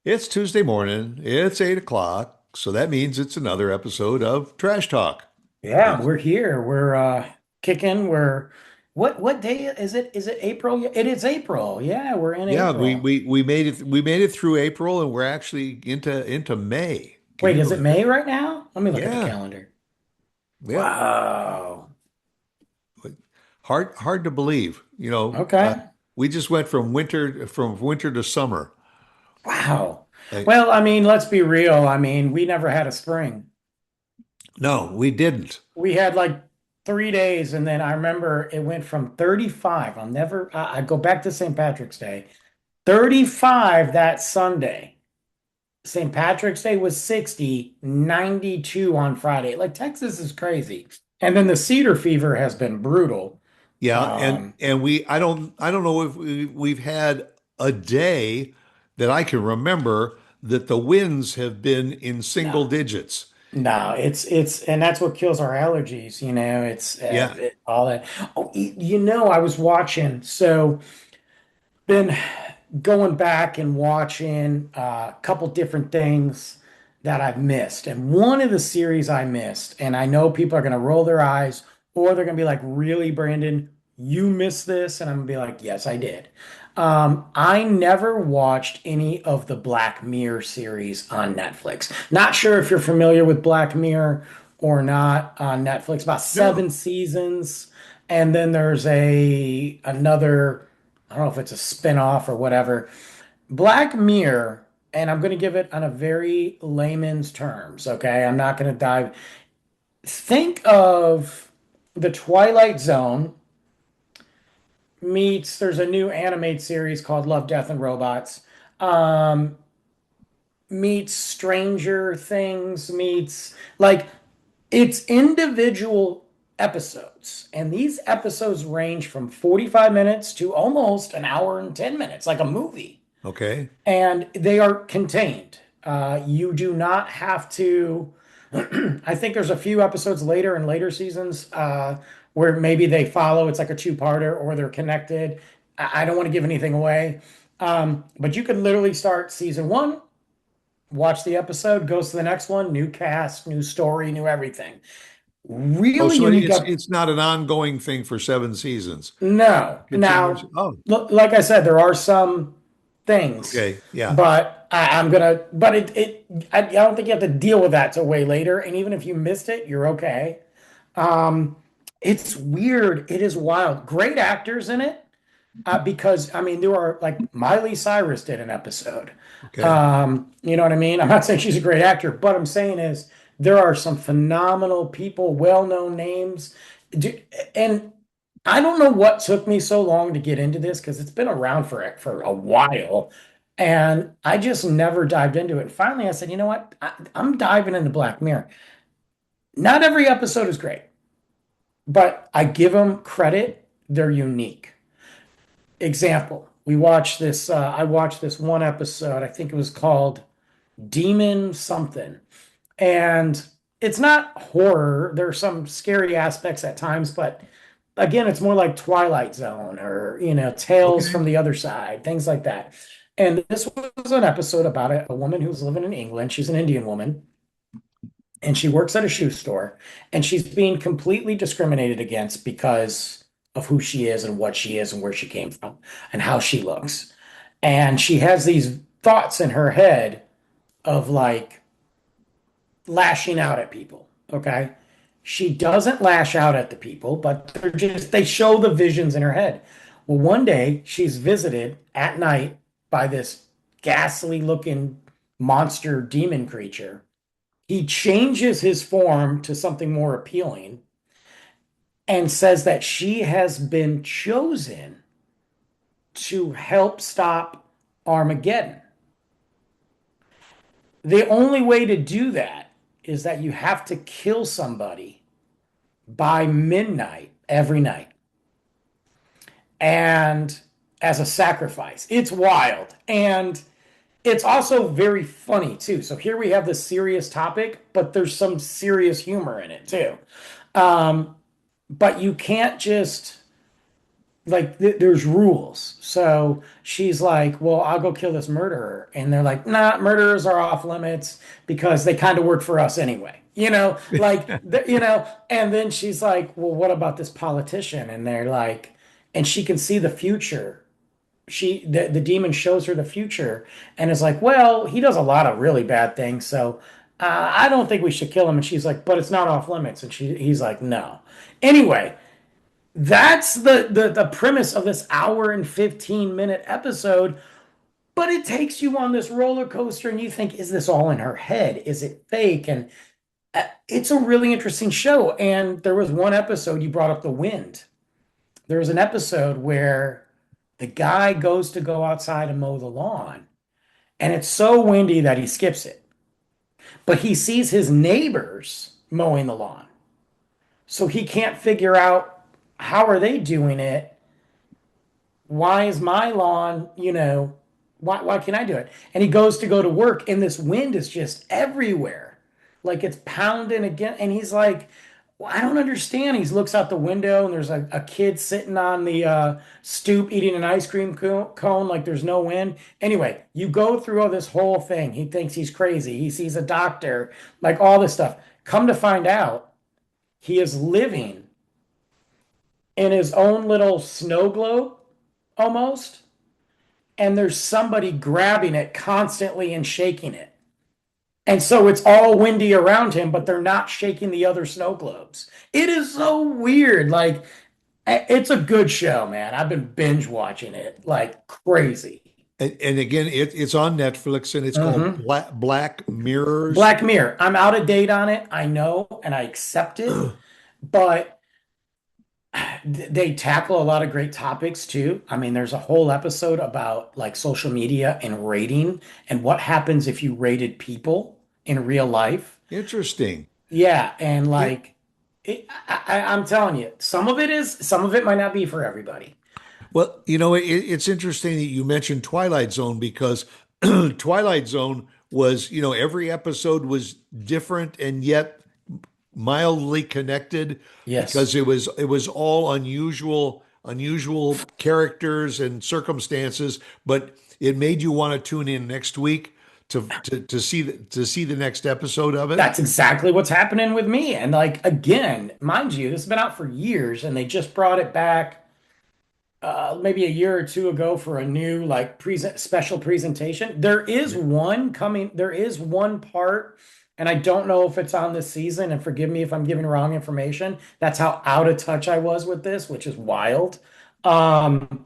It's Tuesday morning. It's 8 o'clock. So that means it's another episode of Trash Talk. Yeah, It's, we're here. We're kicking. We're what day is it? Is it April? Yeah, it is April. Yeah, we're in yeah, we, April. we we made it through April and we're actually into May. Can Wait, you is it believe it? May right now? Let me look at the Yeah. calendar. Yep. Wow. Hard to believe. Okay. We just went from winter to summer. Wow. Uh, Well, I mean, let's be real. I mean, we never had a spring. no, we didn't. We had like 3 days, and then I remember it went from 35. I go back to St. Patrick's Day. 35 that Sunday. St. Patrick's Day was 60, 92 on Friday. Like Texas is crazy. And then the cedar fever has been brutal. Yeah, and Um, and we I don't know if we've had a day that I can remember that the winds have been in single no, digits. no, and that's what kills our allergies. It's Yeah. all that. Oh, I was watching. So been going back and watching a couple different things that I've missed. And one of the series I missed, and I know people are going to roll their eyes or they're going to be like, really, Brandon, you missed this? And I'm going to be like, yes, I did. I never watched any of the Black Mirror series on Netflix. Not sure if you're familiar with Black Mirror or not on Netflix. About No. 7 seasons. And then there's another, I don't know if it's a spin-off or whatever. Black Mirror, and I'm going to give it on a very layman's terms, okay? I'm not going to dive. Think of the Twilight Zone meets there's a new animated series called Love, Death and Robots. Um, Meets Stranger Things, meets like it's individual episodes. And these episodes range from 45 minutes to almost an hour and 10 minutes, like a movie. Okay. And they are contained. You do not have to. I think there's a few episodes later in later seasons where maybe they follow. It's like a two-parter or they're connected. I don't want to give anything away, but you could literally start season one, watch the episode, goes to the next one, new cast, new story, new everything. Oh, Really so unique. it's not an ongoing thing for 7 seasons. No. Continues. Now, Oh, like I said, there are some things, okay. Yeah. but I don't think you have to deal with that till way later. And even if you missed it, you're okay. Um, it's weird. It is wild. Great actors in it, because I mean, there are like Miley Cyrus did an episode. Okay. You know what I mean? I'm not saying she's a great actor, but I'm saying is there are some phenomenal people, well-known names. And I don't know what took me so long to get into this because it's been around for a while. And I just never dived into it. Finally, I said, you know what? I'm diving into Black Mirror. Not every episode is great, but I give them credit. They're unique. Example, I watched this one episode, I think it was called Demon something. And it's not horror. There's some scary aspects at times, but again, it's more like Twilight Zone or, Tales Okay. from the Other Side, things like that. And this was an episode about a woman who's living in England. She's an Indian woman and she works at a shoe store and she's being completely discriminated against because of who she is and what she is and where she came from and how she looks. And she has these thoughts in her head of like lashing out at people. Okay. She doesn't lash out at the people, but they show the visions in her head. Well, one day she's visited at night by this ghastly looking monster demon creature. He changes his form to something more appealing and says that she has been chosen to help stop Armageddon. The only way to do that is that you have to kill somebody by midnight every night and as a sacrifice. It's wild. And it's also very funny too. So here we have this serious topic, but there's some serious humor in it too. Um, but you can't just like there's rules. So she's like, "Well, I'll go kill this murderer," and they're like, "Nah, murderers are off limits because they kind of work for us anyway." And then she's like, "Well, what about this politician?" And they're like, and she can see the future. The demon shows her the future and is like, "Well, he does a lot of really bad things, so I don't think we should kill him." And she's like, "But it's not off limits." And he's like, "No." Anyway, that's the premise of this hour and 15-minute episode, but it takes you on this roller coaster and you think, is this all in her head? Is it fake? And it's a really interesting show. And there was one episode you brought up, the wind. There was an episode where the guy goes to go outside and mow the lawn, and it's so windy that he skips it. But he sees his neighbors mowing the lawn. So he can't figure out how are they doing it. Why is my lawn, why can't I do it? And he goes to go to work, and this wind is just everywhere. Like it's pounding again. And he's like, well, I don't understand. He looks out the window, and there's a kid sitting on the stoop eating an ice cream cone, like there's no wind. Anyway, you go through all this whole thing. He thinks he's crazy. He sees a doctor, like all this stuff. Come to find out, he is living in his own little snow globe almost, and there's somebody grabbing it constantly and shaking it. And so it's all windy around him, but they're not shaking the other snow globes. It is so weird. Like, it's a good show, man. I've been binge watching it like crazy. And again, it's on Netflix and it's called Hmm. Black Mirrors. Black Mirror. I'm out of date on it. I know, and I accept it, but they tackle a lot of great topics too. I mean, there's a whole episode about like social media and rating and what happens if you rated people in real life. Interesting. Yeah, and It, like I'm telling you, some of it might not be for everybody. well, it's interesting that you mentioned Twilight Zone because Twilight Zone was, every episode was different and yet mildly connected Yes. because it was all unusual characters and circumstances, but it made you want to tune in next week to see the next episode of it. That's exactly what's happening with me. And like again, mind you, this has been out for years and they just brought it back maybe a year or two ago for a new like special presentation. There is one part, and I don't know if it's on this season, and forgive me if I'm giving wrong information. That's how out of touch I was with this, which is wild. Um,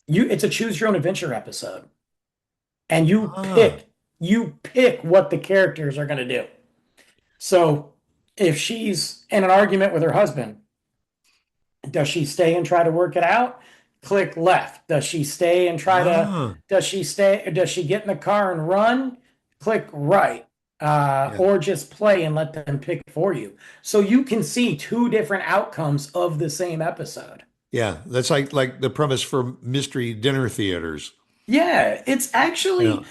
it's a choose your own adventure episode, and Ah, you pick what the characters are going to do. So if she's in an argument with her husband, does she stay and try to work it out? Click left. ah, Does she get in the car and run? Click right. yeah, Or just play and let them pick for you. So you can see two different outcomes of the same episode. yeah. That's like the premise for mystery dinner theaters. Yeah, it's Yeah, actually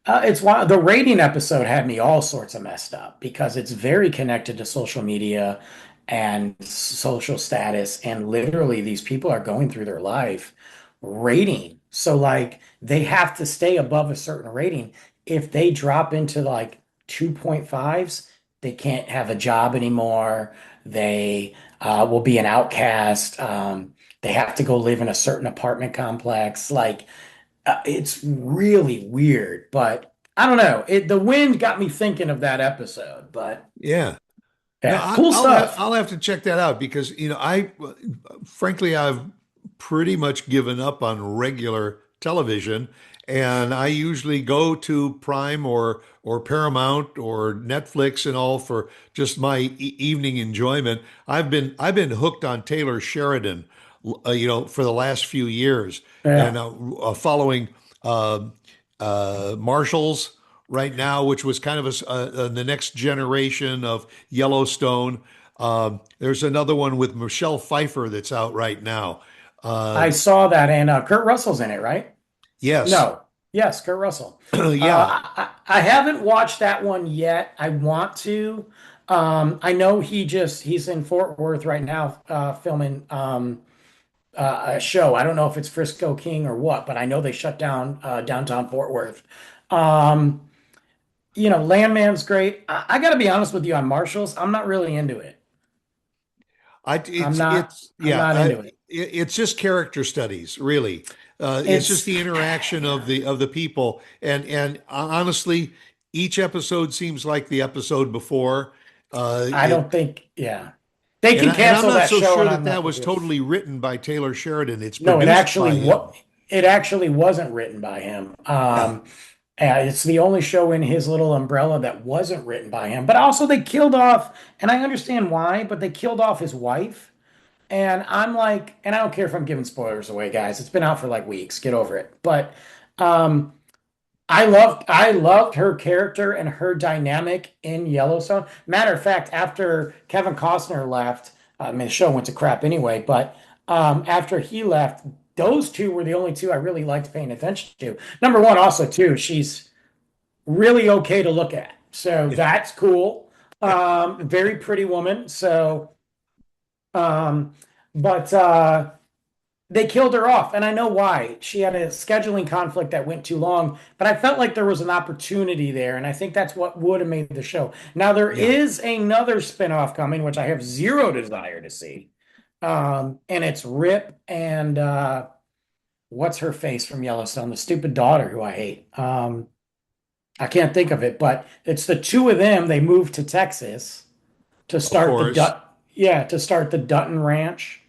it's why the rating episode had me all sorts of messed up because it's very connected to social media and social status, and literally these people are going through their life rating. So like they have to stay above a certain rating. If they drop into like 2.5s, they can't have a job anymore. They will be an outcast. They have to go live in a certain apartment complex. Like it's really weird, but I don't know. The wind got me thinking of that episode, but yeah. No, yeah, cool stuff. I'll have to check that out because I frankly I've pretty much given up on regular television, and I usually go to Prime or Paramount or Netflix and all for just my evening enjoyment. I've been hooked on Taylor Sheridan, for the last few years, and Yeah. following uh, Marshalls right now, which was kind of the next generation of Yellowstone. There's another one with Michelle Pfeiffer that's out right now. Uh, I saw that, and Kurt Russell's in it, right? yes, No. Yes, Kurt Russell. yeah, I haven't watched that one yet. I want to. I know he's in Fort Worth right now, filming a show. I don't know if it's Frisco King or what, but I know they shut down downtown Fort Worth. Um, Landman's great. I got to be honest with you on Marshalls. I'm not really into it. I'm not. It's I'm yeah, not into it. it's just character studies, really. It's just It's the interaction yeah. of the people, and honestly, each episode seems like the episode before. I It don't think. Yeah, they and can and I'm cancel not that so show, sure and that I'm that not with was you. totally written by Taylor Sheridan. It's No, produced by him. it actually wasn't written by him. Yeah, It's the only show in his little umbrella that wasn't written by him. But also they killed off, and I understand why, but they killed off his wife. And I'm like, and I don't care if I'm giving spoilers away, guys. It's been out for like weeks. Get over it. But um, I loved her character and her dynamic in Yellowstone. Matter of fact, after Kevin Costner left, I mean the show went to crap anyway, but after he left, those two were the only two I really liked paying attention to. Number one, also too, she's really okay to look at. So yeah, that's cool. Very pretty woman. So um, but they killed her off, and I know why. She had a scheduling conflict that went too long, but I felt like there was an opportunity there, and I think that's what would have made the show. Now there yeah. is another spinoff coming, which I have zero desire to see. And it's Rip and what's her face from Yellowstone, the stupid daughter who I hate. I can't think of it, but it's the two of them. They moved to Texas to Of start the course. Dut, yeah, to start the Dutton Ranch.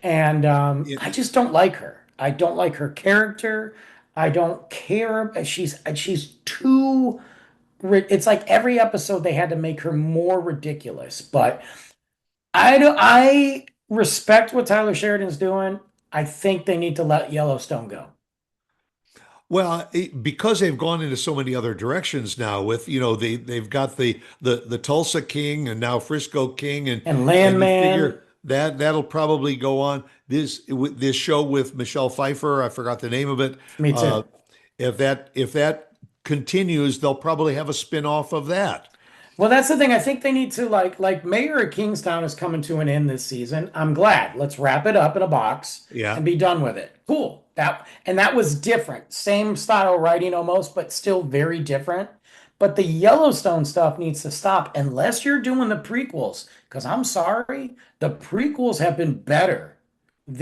And I It, just don't like her. I don't like her character. I don't care. She's too. It's like every episode they had to make her more ridiculous. But I respect what Tyler Sheridan's doing. I think they need to let Yellowstone go. well, because they've gone into so many other directions now with, they've got the Tulsa King and now Frisco King And and you Landman, figure that that'll probably go on. This show with Michelle Pfeiffer, I forgot the name of it. me too. Uh, if that continues, they'll probably have a spin-off of that. Well, that's the thing. I think they need to like Mayor of Kingstown is coming to an end this season. I'm glad. Let's wrap it up in a box Yeah. and be done with it. Cool. That was different. Same style writing almost, but still very different. But the Yellowstone stuff needs to stop unless you're doing the prequels. Because I'm sorry, the prequels have been better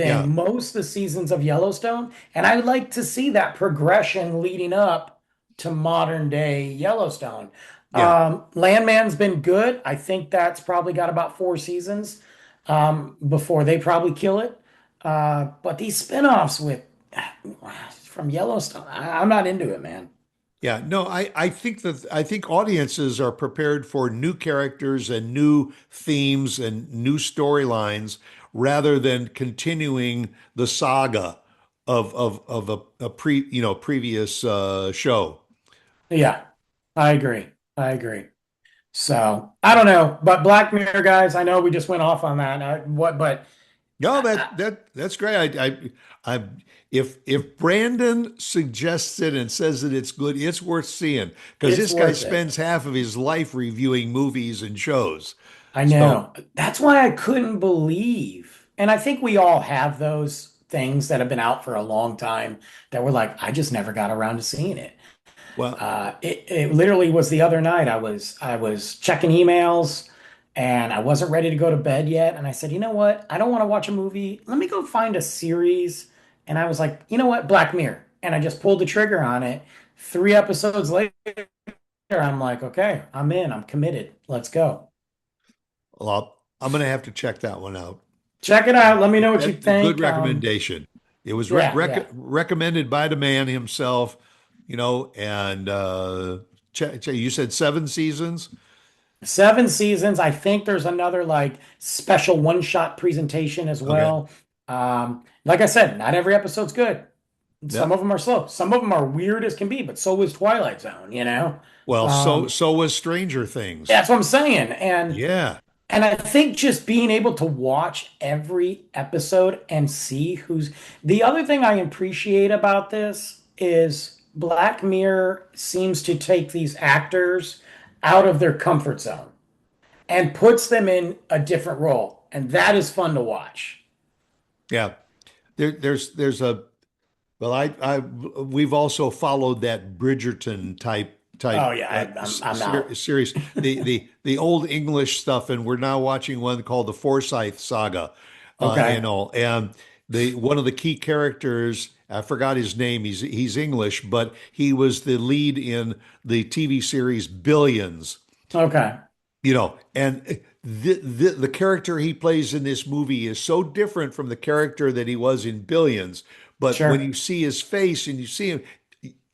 Yeah. than most of the seasons of Yellowstone. And I'd like to see that progression leading up to modern day Yellowstone. Yeah. Landman's been good. I think that's probably got about 4 seasons before they probably kill it. But these spinoffs with from Yellowstone, I'm not into it, man. Yeah, no, I think audiences are prepared for new characters and new themes and new storylines rather than continuing the saga of a previous show. Yeah, I agree. I agree. So I don't know, but Black Mirror guys, I know we just went off on that. But No, I, that's great. If Brandon suggests it and says that it's good, it's worth seeing because it's this guy worth it. spends half of his life reviewing movies and shows. I So, know. That's why I couldn't believe. And I think we all have those things that have been out for a long time that we're like, I just never got around to seeing it. well, It literally was the other night. I was checking emails and I wasn't ready to go to bed yet. And I said, you know what? I don't want to watch a movie. Let me go find a series. And I was like, you know what? Black Mirror. And I just pulled the trigger on it. 3 episodes later, I'm like, okay, I'm in. I'm committed. Let's go. I'm going to have to check that one out. Check it out. Let me know what you That's a good think. recommendation. It was Yeah, yeah. recommended by the man himself, and you said 7 seasons? 7 seasons. I think there's another like special one-shot presentation as Okay. well. Like I said, not every episode's good. Some Yep. of them are slow. Some of them are weird as can be, but so was Twilight Zone. Well, so Um, so was Stranger Things. that's what I'm saying. Yeah. And I think just being able to watch every episode and see who's the other thing I appreciate about this is Black Mirror seems to take these actors out of their comfort zone and puts them in a different role. And that is fun to watch. Yeah. there's a well, we've also followed that Bridgerton Oh type yeah, I'm out. series, the old English stuff, and we're now watching one called the Forsyth Saga, Okay, and all. And the one of the key characters, I forgot his name. He's English, but he was the lead in the TV series Billions. okay, And the character he plays in this movie is so different from the character that he was in Billions. But when sure. you see his face and you see him,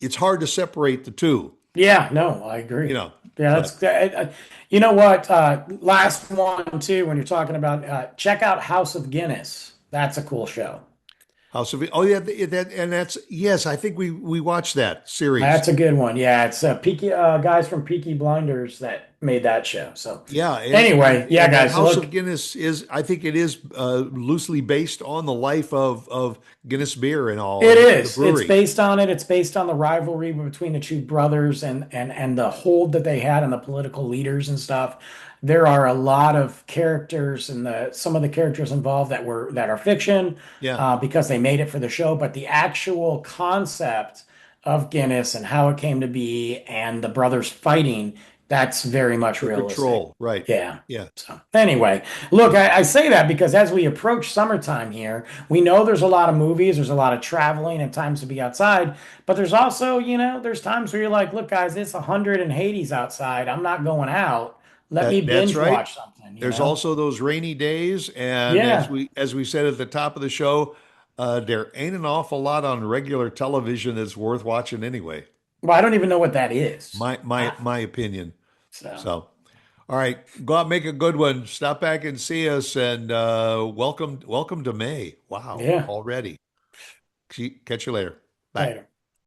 it's hard to separate the two, Yeah, no, I you agree. know. Yeah, But that's you know what? Last one too. When you're talking about check out House of Guinness. That's a cool show. House of oh yeah, that and that's yes, I think we watched that series. That's a good one. Yeah, it's Peaky guys from Peaky Blinders that made that show. So Yeah, and anyway, yeah, and that guys. So House of look, Guinness is I think it is loosely based on the life of Guinness beer and all it and the is. It's brewery. based on it. It's based on the rivalry between the two brothers and the hold that they had on the political leaders and stuff. There are a lot of characters and the some of the characters involved that are fiction Yeah, because they made it for the show, but the actual concept of Guinness and how it came to be and the brothers fighting, that's very much the realistic. control, right. Yeah. Yeah. So anyway, look, I say that because as we approach summertime here, we know there's a lot of movies, there's a lot of traveling and times to be outside, but there's also, there's times where you're like, look, guys, it's 100 in Hades outside. I'm not going out. Let me That's binge right. watch something, you There's know? also those rainy days, and Yeah. as we said at the top of the show, there ain't an awful lot on regular television that's worth watching anyway. Well, I don't even know what that is. My opinion. So, So, all right, go out, make a good one. Stop back and see us, and welcome to May. Wow, yeah. already. Catch you later. Bye. Later.